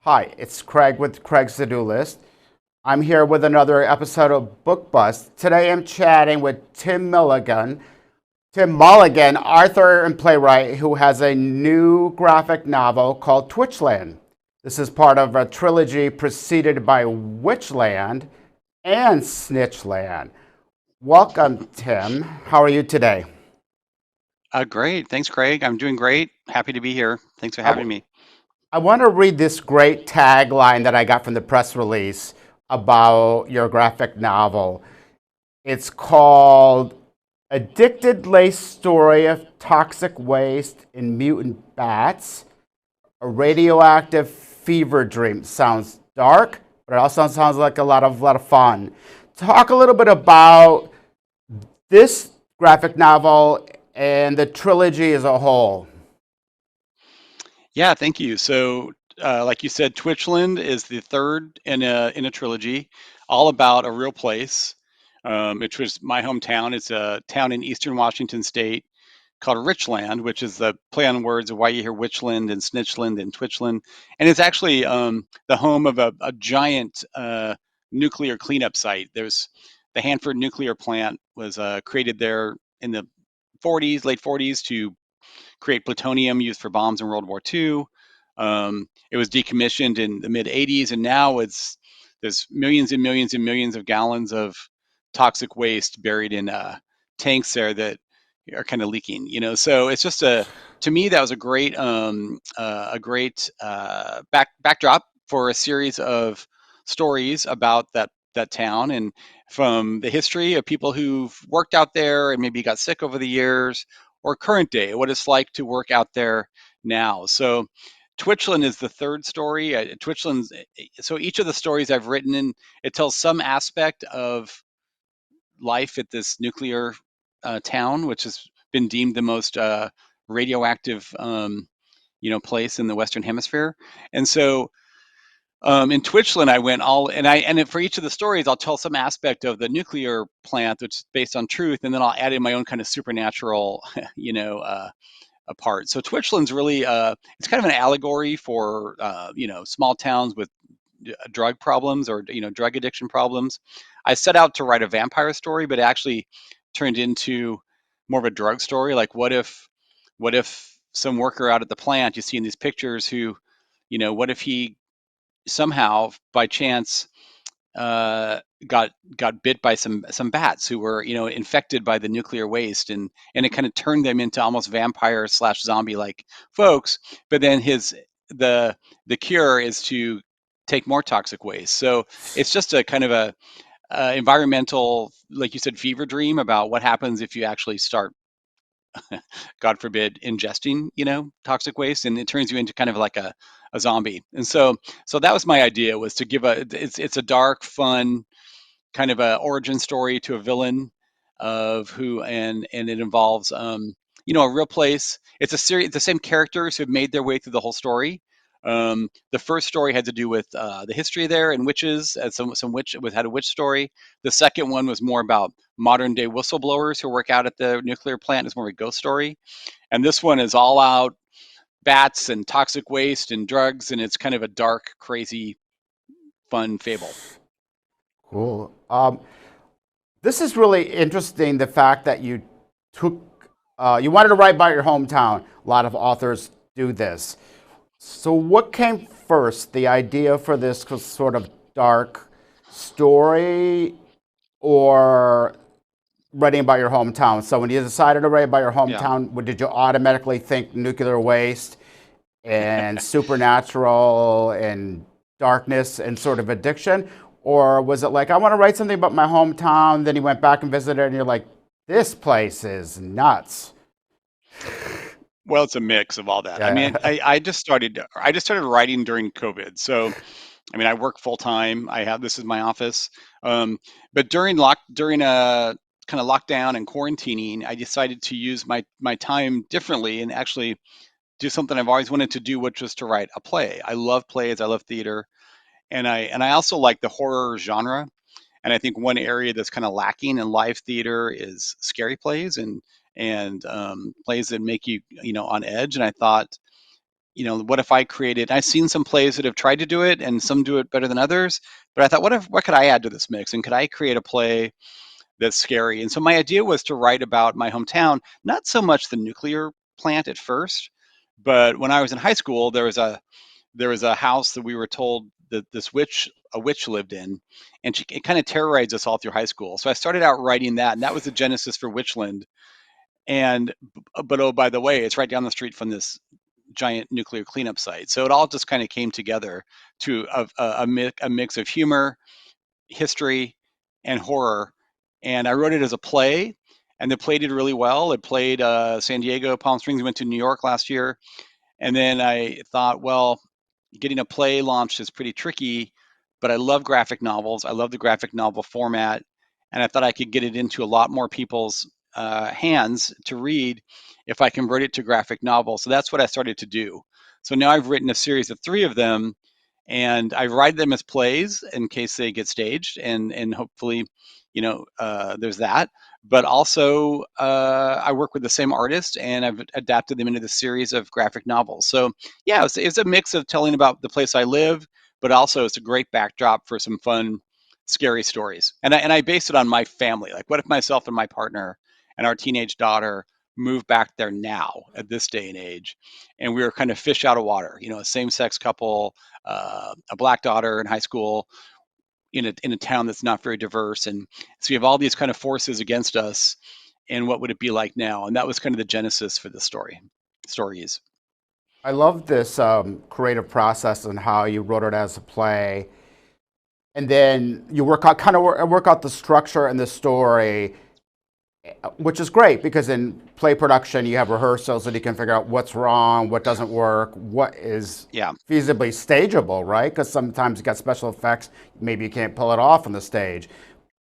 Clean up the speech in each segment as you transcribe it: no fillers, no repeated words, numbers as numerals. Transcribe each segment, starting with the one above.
Hi, it's Craig with Craig's To-Do List. I'm here with another episode of Book Bust. Today I'm chatting with Tim Mulligan, author and playwright who has a new graphic novel called Twitchland. This is part of a trilogy preceded by Witchland and Snitchland. Welcome, Tim. How are you today? Great. Thanks, Craig. I'm doing great. Happy to be here. Thanks for I, having me. I want to read this great tagline that I got from the press release about your graphic novel. It's called Addicted Lace Story of Toxic Waste in Mutant Bats, a radioactive fever dream. Sounds dark, but it also sounds like a lot of fun. Talk a little bit about this graphic novel and the trilogy as a whole. Yeah, thank you. So, like you said, Twitchland is the third in a trilogy, all about a real place, which was my hometown. It's a town in eastern Washington State called Richland, which is the play on words of why you hear Witchland and Snitchland and Twitchland, and it's actually the home of a giant nuclear cleanup site. There's the Hanford nuclear plant was created there in the 40s, late 40s, to create plutonium used for bombs in World War II. It was decommissioned in the mid 80s, and now there's millions and millions and millions of gallons of toxic waste buried in tanks there that are kind of leaking. So it's just to me that was a great backdrop for a series of stories about that town and from the history of people who've worked out there and maybe got sick over the years or current day, what it's like to work out there now. So Twitchland is the third story. Twitchland's so each of the stories I've written in it tells some aspect of life at this nuclear town, which has been deemed the most radioactive place in the Western Hemisphere. And so in Twitchland, I went all and for each of the stories, I'll tell some aspect of the nuclear plant, which is based on truth, and then I'll add in my own kind of supernatural, a part. So Twitchland's really it's kind of an allegory for small towns with drug problems or drug addiction problems. I set out to write a vampire story, but it actually turned into more of a drug story. Like what if some worker out at the plant you see in these pictures who, what if he somehow by chance uh, got bit by some bats who were infected by the nuclear waste and it kind of turned them into almost vampire slash zombie like folks. But then the the cure is to take more toxic waste. So it's just a kind of a environmental, like you said, fever dream about what happens if you actually start, God forbid, ingesting, toxic waste, and it turns you into kind of like a zombie. And so that was my idea, was to give it's a dark, fun kind of a origin story to a villain of who, and it involves a real place. It's a series, the same characters who have made their way through the whole story. The first story had to do with the history there and witches, and some witch was had a witch story. The second one was more about modern day whistleblowers who work out at the nuclear plant. It's more of a ghost story, and this one is all out bats and toxic waste and drugs, and it's kind of a dark, crazy, fun fable. Cool. This is really interesting. The fact that you wanted to write about your hometown. A lot of authors do this. So, what came first? The idea for this sort of dark story, or writing about your hometown? So, when you decided to write about your Yeah. hometown, did you automatically think nuclear waste and supernatural and darkness and sort of addiction? Or was it like, I want to write something about my hometown? Then you went back and visited it and you're like, this place is nuts. Well, it's a mix of all that. I mean, Yeah. I just started writing during COVID. So, I mean, I work full time. This is my office. But during a kind of lockdown and quarantining, I decided to use my time differently and actually do something I've always wanted to do, which was to write a play. I love plays. I love theater, and I also like the horror genre. And I think one area that's kind of lacking in live theater is scary plays and plays that make you on edge. And I thought what if I created? I've seen some plays that have tried to do it, and some do it better than others. But I thought, what could I add to this mix? And could I create a play that's scary? And so my idea was to write about my hometown, not so much the nuclear plant at first, but when I was in high school, there was a house that we were told that a witch lived in, and it kind of terrorized us all through high school. So I started out writing that, and that was the genesis for Witchland. And but oh, by the way, it's right down the street from this giant nuclear cleanup site. So it all just kind of came together to a mix of humor, history, and horror. And I wrote it as a play, and the play did really well. It played San Diego, Palm Springs. We went to New York last year, and then I thought, well, getting a play launched is pretty tricky, but I love graphic novels. I love the graphic novel format, and I thought I could get it into a lot more people's hands to read if I convert it to graphic novel. So that's what I started to do. So now I've written a series of three of them, and I write them as plays in case they get staged, and hopefully, there's that. But also, I work with the same artist, and I've adapted them into the series of graphic novels. So yeah, it's a mix of telling about the place I live, but also it's a great backdrop for some fun, scary stories. And I based it on my family. Like, what if myself and my partner and our teenage daughter move back there now at this day and age, and we were kind of fish out of water, a same-sex couple, a black daughter in high school, in a town that's not very diverse, and so we have all these kind of forces against us. And what would it be like now? And that was kind of the genesis for the stories. I love this creative process and how you wrote it as a play, and then you work out the structure and the story, which is great because in play production you have rehearsals and you can figure out what's wrong, what doesn't work, what is Yeah. feasibly stageable, right? Because sometimes you got special effects, maybe you can't pull it off on the stage,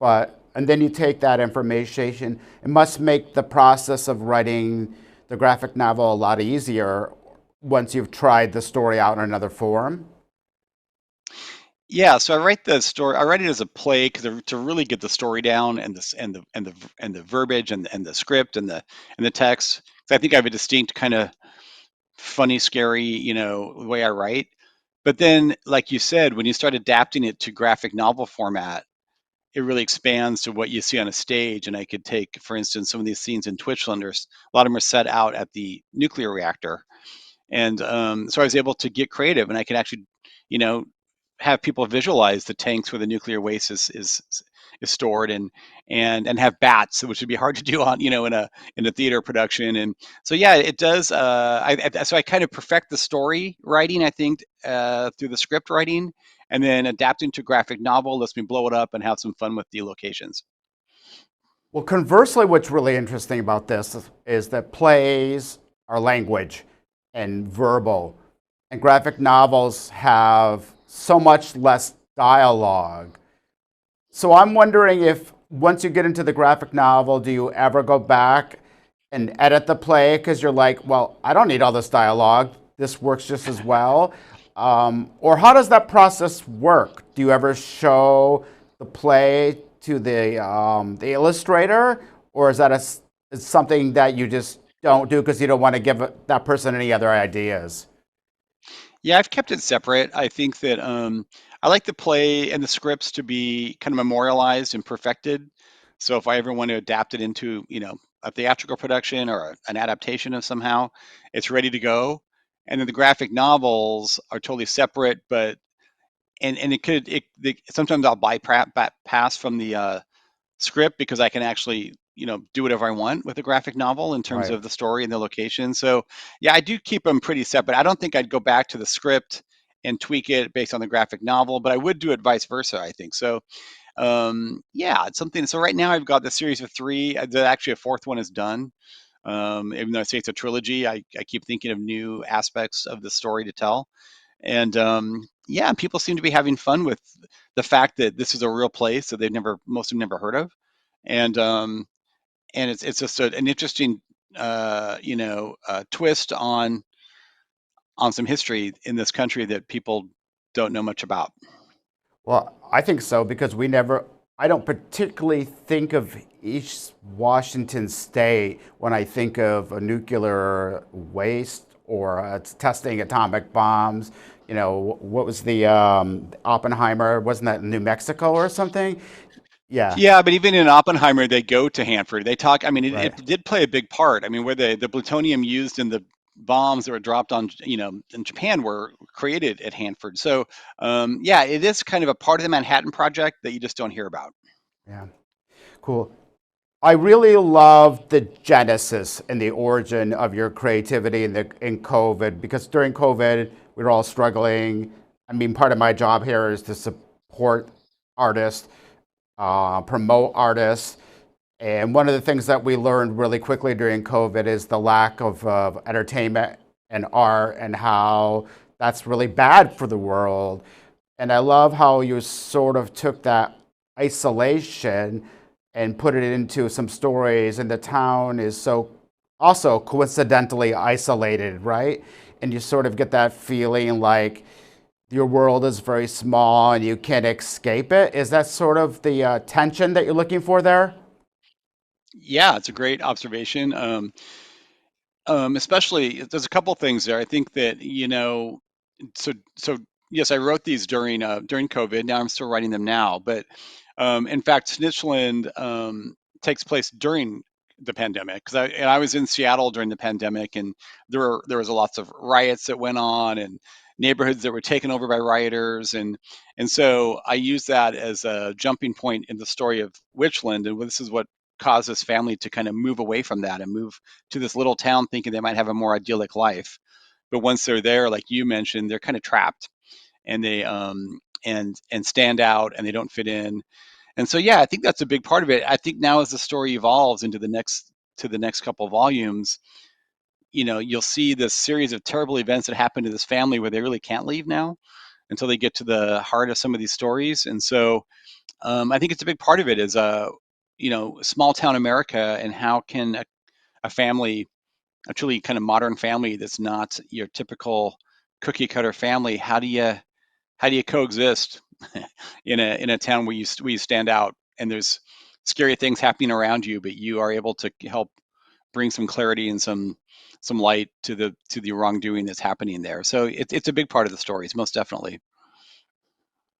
but and then you take that information. It must make the process of writing the graphic novel a lot easier once you've tried the story out in another form. Yeah, so I write the story. I write it as a play because to really get the story down, and the verbiage, and the script, and the text. 'Cause I think I have a distinct kind of funny, scary, way I write. But then, like you said, when you start adapting it to graphic novel format, it really expands to what you see on a stage. And I could take, for instance, some of these scenes in Twitchland. A lot of them are set out at the nuclear reactor, and so I was able to get creative, and I could actually, you know, have people visualize the tanks where the nuclear waste is stored, and have bats, which would be hard to do on, in a theater production. And so yeah, it does. So I kind of perfect the story writing, I think, through the script writing, and then adapting to graphic novel lets me blow it up and have some fun with the locations. Well, conversely, what's really interesting about this is that plays are language and verbal, and graphic novels have so much less dialogue. So I'm wondering if once you get into the graphic novel, do you ever go back and edit the play because you're like, well, I don't need all this dialogue. This works just as well. Or how does that process work? Do you ever show the play to the illustrator, or is that is something that you just don't do because you don't want to give that person any other ideas? Yeah, I've kept it separate. I think that I like the play and the scripts to be kind of memorialized and perfected. So if I ever want to adapt it into, a theatrical production or an adaptation of somehow, it's ready to go. And then the graphic novels are totally separate, but and sometimes I'll bypass from the script because I can actually, do whatever I want with a graphic novel in terms Right. of the story and the location. So yeah, I do keep them pretty separate. I don't think I'd go back to the script and tweak it based on the graphic novel, but I would do it vice versa, I think. So yeah, it's something. So right now I've got the series of three. Actually, a fourth one is done. Even though I say it's a trilogy, I keep thinking of new aspects of the story to tell. And yeah, people seem to be having fun with the fact that this is a real place that most have never heard of. And it's just an interesting twist on some history in this country that people don't know much about. Well, I think so because I don't particularly think of East Washington State when I think of a nuclear waste or testing atomic bombs. You know, what was the Oppenheimer? Wasn't that New Mexico or something? Yeah, Yeah, but even in Oppenheimer, they go to Hanford. They talk. I mean, right. it did play a big part. I mean, where the plutonium used in the bombs that were dropped on, in Japan were created at Hanford. So, yeah, it is kind of a part of the Manhattan Project that you just don't hear about. Yeah, cool. I really love the genesis and the origin of your creativity in COVID because during COVID we were all struggling. I mean, part of my job here is to support artists, promote artists, and one of the things that we learned really quickly during COVID is the lack of entertainment and art and how that's really bad for the world. And I love how you sort of took that isolation and put it into some stories. And the town is so also coincidentally isolated, right? And you sort of get that feeling like your world is very small and you can't escape it. Is that sort of the tension that you're looking for there? Yeah, it's a great observation. Especially, there's a couple things there. I think that, so yes, I wrote these during COVID. Now I'm still writing them now, but in fact, Snitchland takes place during the pandemic because I was in Seattle during the pandemic, and there was a lots of riots that went on and neighborhoods that were taken over by rioters, and so I used that as a jumping point in the story of Witchland, and this is what caused this family to kind of move away from that and move to this little town thinking they might have a more idyllic life. But once they're there, like you mentioned, they're kind of trapped and they and stand out and they don't fit in. And so yeah, I think that's a big part of it. I think now as the story evolves into the next couple of volumes, you'll see this series of terrible events that happen to this family where they really can't leave now until they get to the heart of some of these stories. And so I think it's a big part of it is small town America and how can a family, a truly kind of modern family that's not your typical cookie cutter family, how do you coexist in a town where you stand out and there's scary things happening around you, but you are able to help bring some clarity and some light to the wrongdoing that's happening there. So it's a big part of the stories, most definitely.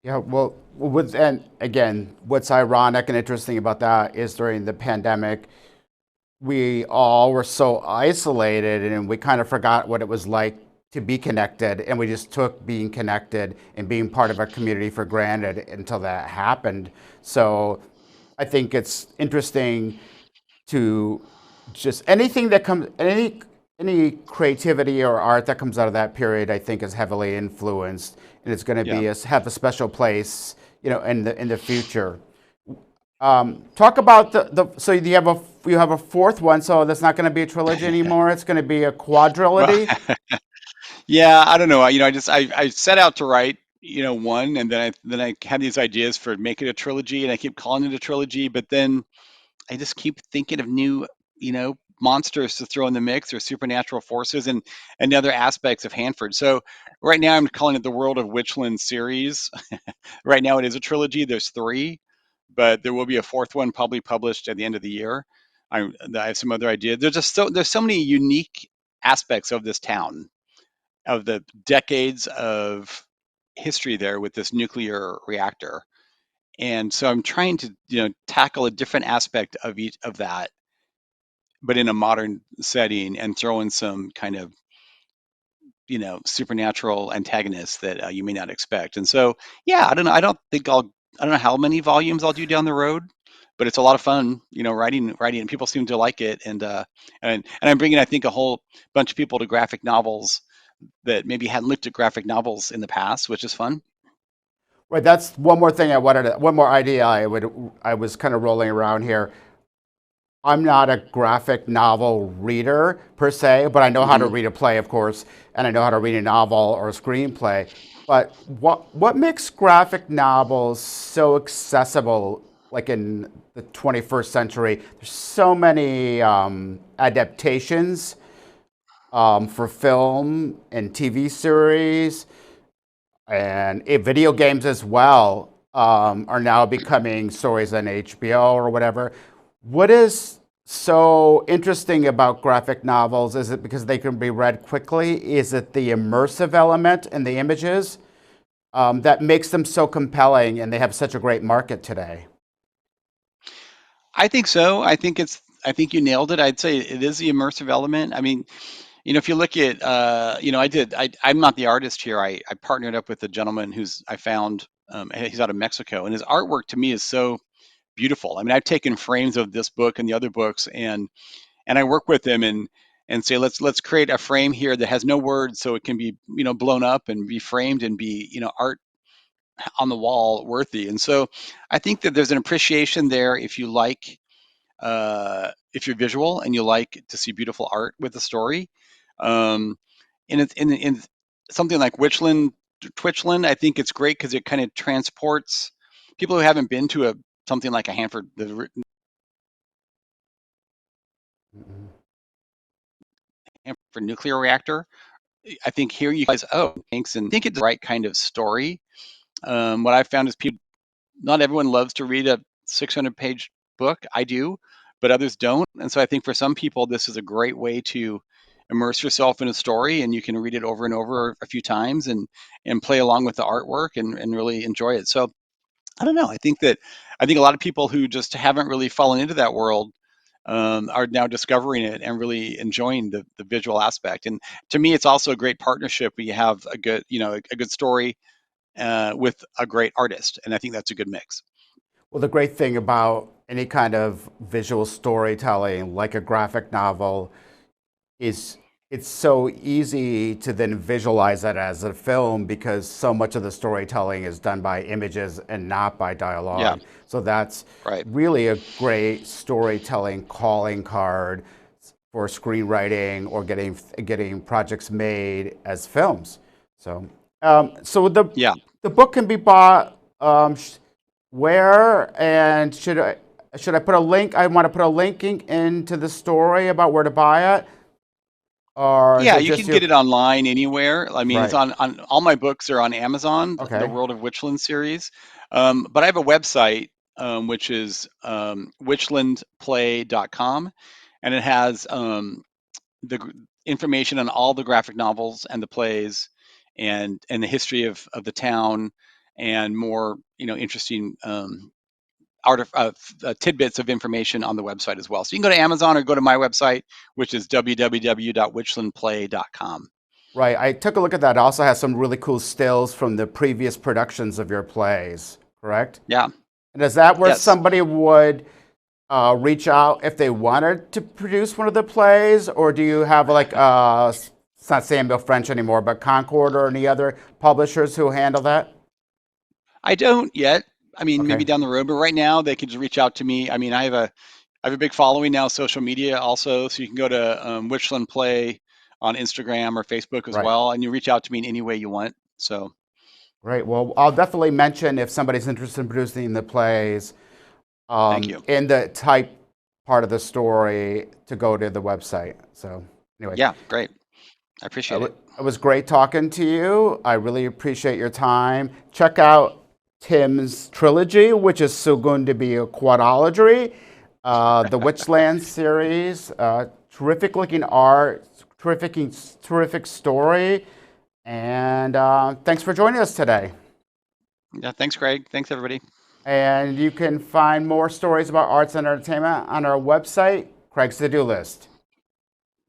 Yeah, well, and again, what's ironic and interesting about that is during the pandemic, we all were so isolated and we kind of forgot what it was like to be connected. And we just took being connected and being part of a community for granted until that happened. So I think it's interesting to just anything that comes, any creativity or art that comes out of that period, I think is heavily influenced, and it's going to Yeah. be have a special place, in the future. Talk about so you have a fourth one, so that's not going to be a trilogy anymore. It's going to be a Well, quadrilogy. yeah, I don't know. I set out to write, one, and then I had these ideas for make it a trilogy, and I keep calling it a trilogy, but then I just keep thinking of new, monsters to throw in the mix or supernatural forces and other aspects of Hanford. So right now I'm calling it the World of Witchland series. Right now it is a trilogy. There's three, but there will be a fourth one probably published at the end of the year. I have some other ideas. There's so many unique aspects of this town, of the decades of history there with this nuclear reactor. And so I'm trying to, tackle a different aspect of each of that, but in a modern setting and throw in some kind of, supernatural antagonists that you may not expect. And so, yeah, I don't know. I don't know how many volumes I'll do down the road, but it's a lot of fun, writing, and people seem to like it. And I'm bringing, I think, a whole bunch of people to graphic novels that maybe hadn't looked at graphic novels in the past, which is fun. Right. That's one more thing I wanted. One more idea I was kind of rolling around here. I'm not a graphic novel reader per se, but I know how to Hmm. read a play, of course, and I know how to read a novel or a screenplay. But what makes graphic novels so accessible, like in the 21st century? There's so many adaptations for film and TV series and video games as well are now becoming stories on HBO or whatever. What is so interesting about graphic novels? Is it because they can be read quickly? Is it the immersive element in the images that makes them so compelling and they have such a great market today? I think so. I think you nailed it. I'd say it is the immersive element. I mean, if you look at, I'm not the artist here. I partnered up with a gentleman who's I found, he's out of Mexico, and his artwork to me is so beautiful. I mean, I've taken frames of this book and the other books, and I work with him and say, let's create a frame here that has no words, so it can be, blown up and be framed and be, art on the wall worthy. And so I think that there's an appreciation there if you're visual and you like to see beautiful art with a story. Um, and it's in something like Twitchland, I think it's great because it kind of transports people who haven't been to a something like a Mhm. Hanford nuclear reactor. I think here you guys, thanks, and think it's the right kind of story. What I've found is people, not everyone loves to read a 600-page book. I do, but others don't. And so I think for some people, this is a great way to immerse yourself in a story, and you can read it over and over a few times and play along with the artwork and really enjoy it. So I don't know. I think a lot of people who just haven't really fallen into that world are now discovering it and really enjoying the visual aspect. And to me, it's also a great partnership where you have a good, a good story with a great artist, and I think that's a good mix. Well, the great thing about any kind of visual storytelling, like a graphic novel, is it's so easy to then visualize it as a film because so much of the storytelling is done by images and not by Yeah, dialogue. So that's right. really a great storytelling calling card for screenwriting or getting projects made as films. So so Yeah, the book can be bought where, and should I put a link? I want to put a linking into the story about where to buy it, or is yeah. it You just can get your it online anywhere. I mean, it's right? on all my books are on Amazon, the Okay, World of Witchland series. But I have a website which is witchlandplay.com, and it has information on all the graphic novels and the plays and the history of the town and more interesting tidbits of information on the website as well. So you can go to Amazon or go to my website, which is www.witchlandplay.com. right. I took a look at that. It also has some really cool stills from the previous productions of your plays. Correct? Yeah. And is that where Yes. somebody would reach out if they wanted to produce one of the plays, or do you have like it's not Samuel French anymore, but Concord or any other publishers who handle that? I don't yet. I mean, maybe Okay, down the road, but right now they can just reach out to me. I mean, I have a big following now, social media also, so you can go to Witchland Play on Instagram or Facebook as right. well, and you reach out to me in any way you want. So Great. Well, I'll definitely mention if somebody's interested in producing the plays thank you. in the type part of the story to go to the website. So, anyway, Yeah, great. I appreciate it. it was great talking to you. I really appreciate your time. Check out Tim's trilogy, which is soon going to be a quadology. The Witchland series, terrific looking art, terrific story. And thanks for joining us today. Yeah, thanks, Greg. Thanks, everybody. And you can find more stories about arts and entertainment on our website, Craig's To Do List.